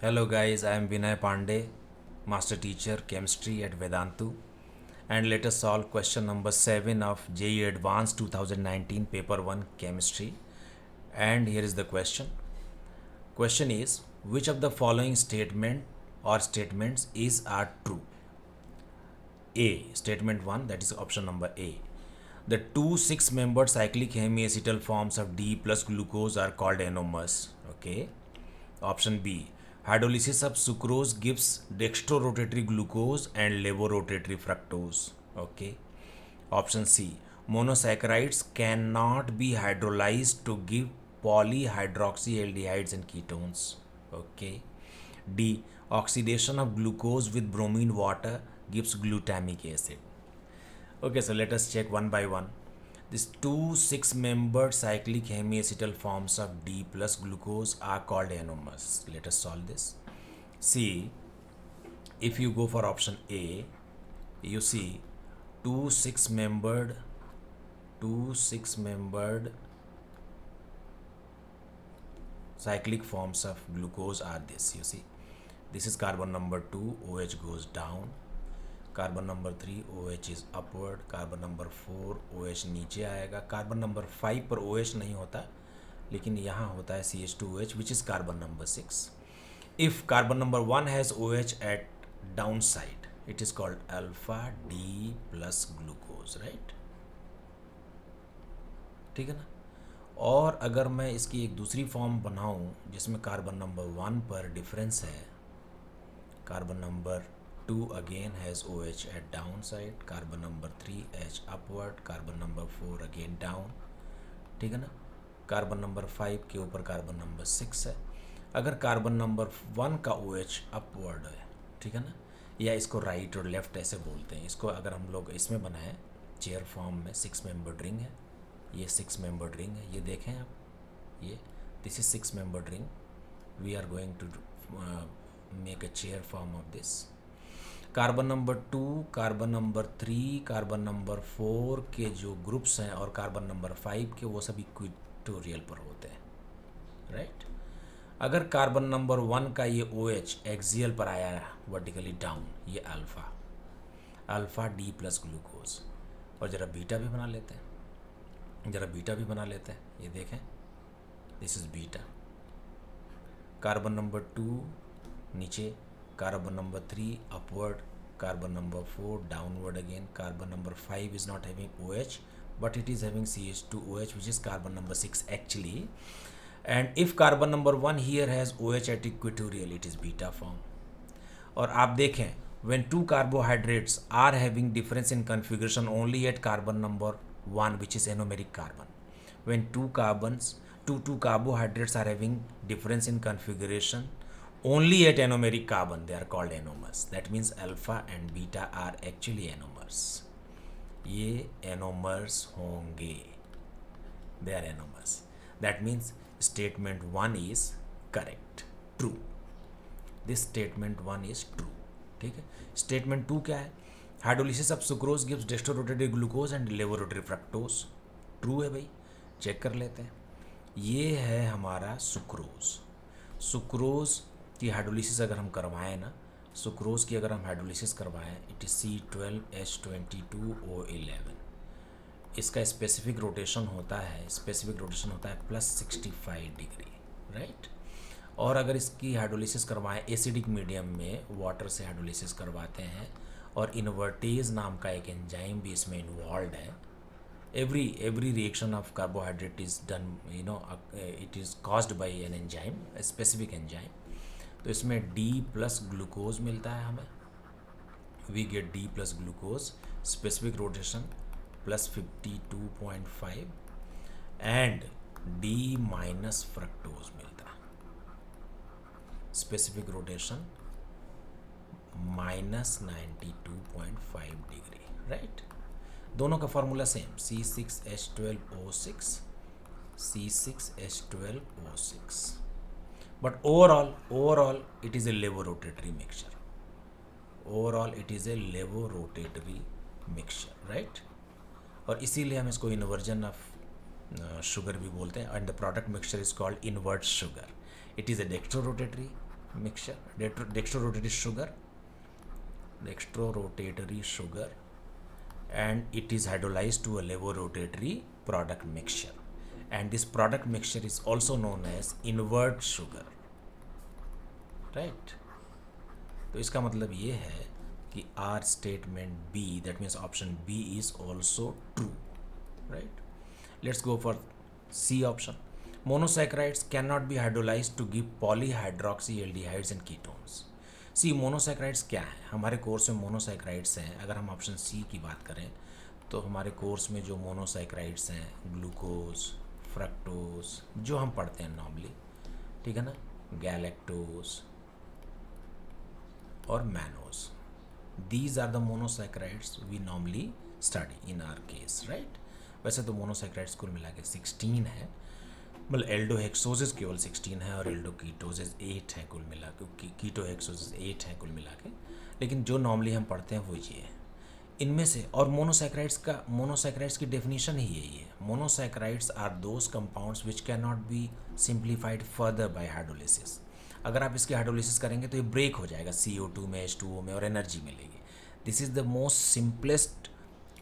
Hello guys, I am Vinay Pandey, Master Teacher Chemistry at Vedantu, and let us solve question number 7 of JEE Advanced 2019 Paper 1 Chemistry. And here is the question. Question is, which of the following statement or statements are true? A. Statement 1, that is option number A. The two six-membered cyclic hemiacetal forms of D plus glucose are called anomers. Okay. Option B. Hydrolysis of sucrose gives dextrorotatory glucose and levorotatory fructose. Okay. Option C. Monosaccharides cannot be hydrolyzed to give polyhydroxyaldehydes and ketones. Okay. D. Oxidation of glucose with bromine water gives glutamic acid. Okay, so let us check one by one. These two six-membered cyclic hemiacetal forms of D plus glucose are called anomers. Let us solve this. See, if you go for option A, you see two six-membered cyclic forms of glucose are this. You see, this is carbon number 2, OH goes down. Carbon number 3 OH is upward, carbon number 4 OH नीचे आएगा, carbon number 5 पर OH नहीं होता लेकिन यहाँ होता है CH2OH which is carbon number 6. If carbon number 1 has OH at down side it is called alpha D plus glucose, right. ठीक है ना. और अगर मैं इसकी एक दूसरी फॉर्म बनाऊँ जिसमें कार्बन नंबर 1 पर डिफरेंस है, carbon number 2 again has OH at down side, carbon number 3 H upward, carbon number 4 again down. ठीक है ना. कार्बन नंबर 5 के ऊपर कार्बन नंबर 6 है. अगर कार्बन नंबर 1 का OH अपवर्ड है, ठीक है ना, या इसको राइट और लेफ्ट ऐसे बोलते हैं, इसको अगर हम लोग इसमें बनाएं चेयर फॉर्म में, 6 मेंबर्ड रिंग है, ये 6 मेंबर्ड रिंग है, ये देखें आप, ये this is 6 membered ring. We are going to make a chair form of this. Carbon number 2, carbon number 3, carbon number 4 के जो ग्रुप्स हैं और कार्बन नंबर 5 के, वो सब इक्वेटोरियल पर होते हैं, राइट. अगर कार्बन नंबर 1 का ये OH एक्सियल पर आया है वर्टिकली डाउन, ये अल्फा D प्लस ग्लूकोज. और ज़रा बीटा भी बना लेते हैं, ये देखें, this is beta. Carbon number 2 नीचे, carbon number 3 upward, carbon number 4 downward again, carbon number 5 is not having OH but it is having CH2OH which is carbon number 6 actually. And if carbon number 1 here has OH at equatorial, it is beta form. और आप देखें, when two carbohydrates are having difference in configuration only at carbon number 1 which is anomeric carbon, when two carbohydrates are having difference in configuration only at anomeric carbon, they are called anomers. That means alpha and beta are actually anomers. ये anomers होंगे, they are anomers. That means statement 1 is correct, true. This statement 1 is true. ठीक है. statement 2 क्या है? Hydrolysis of sucrose gives dextrorotatory glucose and laevorotatory fructose. True है भाई, check कर लेते हैं. ये है हमारा सुक्रोज की हाइड्रोलिसिस अगर हम करवाएं ना, सुक्रोज की अगर हम हाइड्रोलिसिस करवाएं, इट इज C12H22O11. इसका स्पेसिफिक रोटेशन होता है +65 डिग्री, राइट. और अगर इसकी हाइड्रोलिसिस करवाएं एसिडिक मीडियम में, वाटर से हाइड्रोलिसिस करवाते हैं, और इन्वर्टेज नाम का एक एंजाइम भी इसमें इन्वॉल्व है. every reaction of carbohydrate is done, it is caused by an enzyme, a specific enzyme. तो इसमें D प्लस ग्लूकोज मिलता है हमें, we get D plus glucose, specific rotation +52.5 and D minus fructose मिलता है, स्पेसिफिक रोटेशन -92.5 डिग्री, राइट. दोनों का formula same, C6H12O6. But overall it is a levorotatory mixture. Right. और इसीलिए हम इसको इन्वर्जन ऑफ शुगर भी बोलते हैं. And the product mixture is called invert sugar. It is a dextrorotatory mixture, dextrorotatory sugar, and it is hydrolyzed to a levorotatory product mixture, and this product mixture is also known as invert sugar, right? तो इसका मतलब ये है कि our statement B, that means option B is also true, right? Let's go for C option. Monosaccharides cannot be hydrolyzed to give polyhydroxyaldehydes and ketones. C monosaccharides क्या है? हमारे course में मोनोसैक्राइड्स हैं. अगर हम ऑप्शन सी की बात करें तो हमारे कोर्स में जो मोनोसैक्राइड्स हैं, ग्लूकोज, फ्रक्टोज, जो हम पढ़ते हैं नॉर्मली, ठीक है ना, गैलेक्टोज और mannose, these are the monosaccharides we normally study in our case, right? वैसे तो मोनोसैक्राइड्स कुल मिला के 16 है, मतलब एल्डोहेक्सोसिस केवल 16 है और एल्डोकीटोसिस 8 है कुल मिला के, कीटोहेक्सोसिस 8 है कुल मिला के, लेकिन जो नॉर्मली हम पढ़ते हैं वो ये है इनमें से. और मोनोसैक्राइड्स की डेफिनेशन ही यही है. Monosaccharides are those compounds which can not be simplified further by hydrolysis. अगर आप इसकी हाइड्रोलिसिस करेंगे तो ये ब्रेक हो जाएगा CO2 में, H2O में, और एनर्जी मिलेगी. This is the most simplest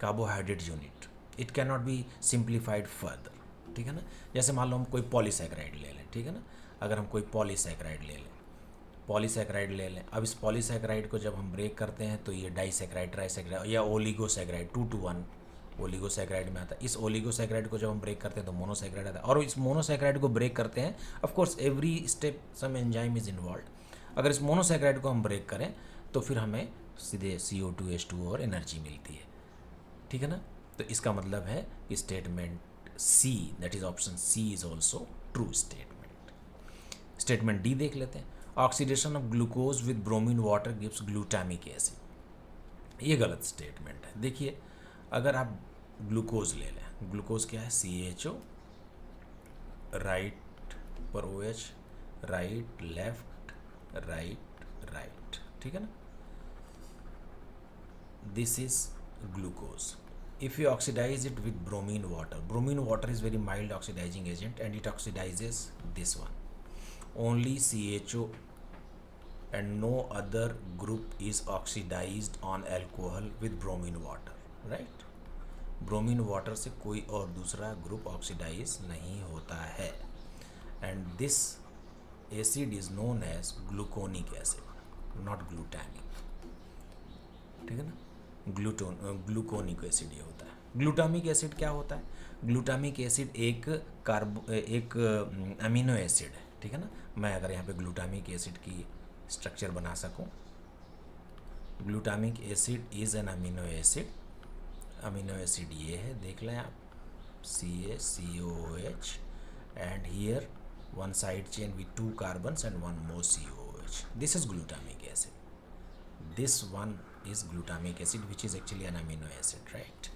carbohydrate unit. It can not be simplified further, ठीक है ना. जैसे मान लो हम कोई पॉलीसैकेराइड ले लें, ठीक है ना. अगर हम कोई पॉलीसैकेराइड ले लें, अब इस पॉलीसैकेराइड को जब हम ब्रेक करते हैं तो ये डाइसैकेराइड, ट्राइसैकेराइड या ओलिगोसैकेराइड 2 to 1 ओलिगोसैकेराइड में आता है. इस ओलिगोसैकेराइड को जब हम ब्रेक करते हैं तो मोनोसैकेराइड आता है. और इस मोनोसैकेराइड को ब्रेक करते हैं, of course every step some enzyme is involve. अगर इस मोनोसैकेराइड को हम ब्रेक करें तो फिर हमें सीधे CO2, H2O और एनर्जी मिलती है, ठीक है ना. तो इसका मतलब है कि statement C, that is option C, is also true statement. Statement D देख लेते हैं. Oxidation of glucose with bromine water gives glutamic acid. ये गलत स्टेटमेंट है. देखिए, अगर आप ग्लूकोज ले लें, ग्लूकोज क्या है? CHO, राइट पर OH, राइट लेफ्ट, राइट, ठीक है ना. This is glucose. If you oxidize it with bromine water is very mild oxidizing agent and it oxidizes this one. Only CHO and no other group is oxidized on alcohol with bromine water, right? Bromine water से कोई और दूसरा group oxidize नहीं होता है. And this acid is known as gluconic acid, not glutamic, ठीक है ना. ग्लूकोनिक एसिड ये होता है. ग्लूटामिक एसिड क्या होता है? ग्लूटामिक एसिड एक अमीनो एसिड है, ठीक है ना. मैं अगर यहाँ पे ग्लूटामिक एसिड की स्ट्रक्चर बना सकूँ, glutamic acid is an amino acid. Amino acid ये है, देख लें आप, CaCOOH, and here one side chain with 2 carbons and 1 more COOH. This is glutamic acid. This one is glutamic acid which is actually an amino acid, right?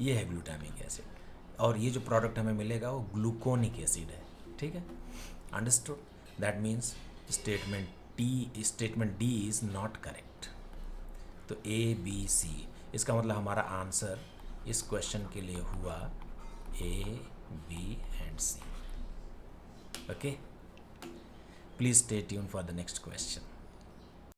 ये है glutamic acid. और ये जो प्रोडक्ट हमें मिलेगा वो ग्लूकोनिक एसिड है, ठीक है. Understood? That means statement D is not correct. तो ABC, इसका मतलब हमारा आंसर इस क्वेश्चन के लिए हुआ A, B and C. Okay? Please stay tuned for the next question.